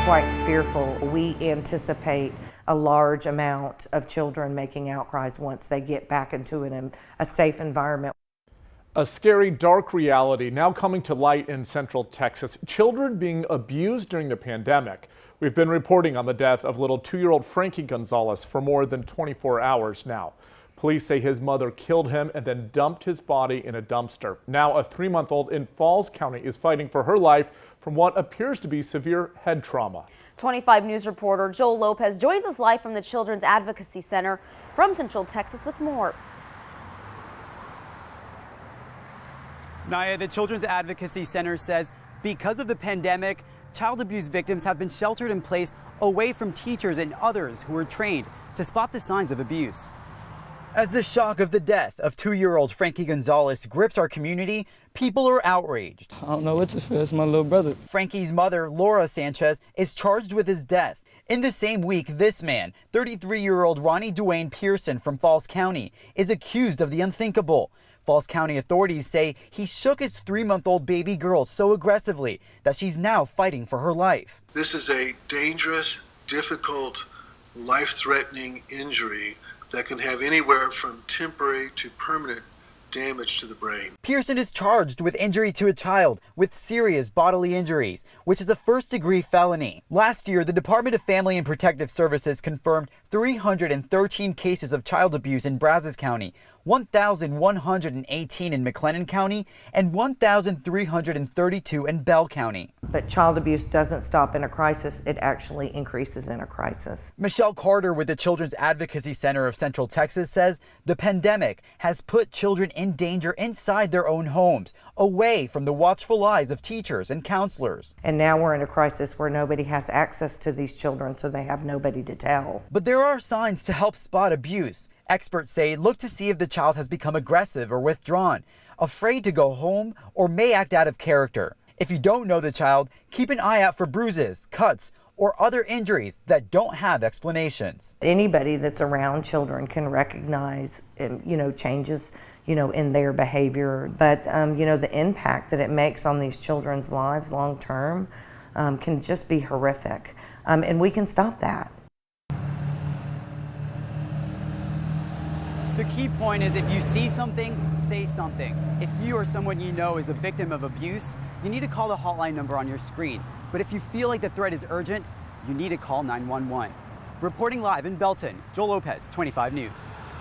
quite fearful. We anticipate a large amount of children making outcries once they get back into a safe environment. A scary, dark reality now coming to light in Central Texas. Children being abused during the pandemic. We've been reporting on the death of little 2-year-old Frankie Gonzalez for more than 24 hours now. Police say his mother killed him and then dumped his body in a dumpster. Now a 3-month-old in Falls County is fighting for her life from what appears to be severe head trauma. 25 News reporter Joel Lopez joins us live from the Children's Advocacy Center from Central Texas with more. Naya, the Children's Advocacy Center says because of the pandemic, child abuse victims have been sheltered in place away from teachers and others who are trained to spot the signs of abuse. As the shock of the death of 2-year-old Frankie Gonzalez grips our community, people are outraged. I don't know what to feel. It's my little brother. Frankie's mother, Laura Sanchez, is charged with his death. In the same week, this man, 33-year-old Ronnie Dwayne Pearson from Falls County, is accused of the unthinkable. Falls County authorities say he shook his 3-month-old baby girl so aggressively that she's now fighting for her life. This is a dangerous, difficult, life-threatening injury that can have anywhere from temporary to permanent damage to the brain. Pearson is charged with injury to a child with serious bodily injuries, which is a first-degree felony. Last year, the Department of Family and Protective Services confirmed 313 cases of child abuse in Brazos County, 1,118 in McLennan County, and 1,332 in Bell County. But child abuse doesn't stop in a crisis, it actually increases in a crisis. Michelle Carter with the Children's Advocacy Center of Central Texas says the pandemic has put children in danger inside their own homes, away from the watchful eyes of teachers and counselors. And now we're in a crisis where nobody has access to these children, so they have nobody to tell. But there are signs to help spot abuse. Experts say look to see if the child has become aggressive or withdrawn, afraid to go home, or may act out of character. If you don't know the child, keep an eye out for bruises, cuts, or other injuries that don't have explanations. Anybody that's around children can recognize, changes, in their behavior. But, the impact that it makes on these children's lives long term can just be horrific. And we can stop that. The key point is if you see something, say something. If you or someone you know is a victim of abuse, you need to call the hotline number on your screen. But if you feel like the threat is urgent, you need to call 911. Reporting live in Belton, Joel Lopez, 25 News.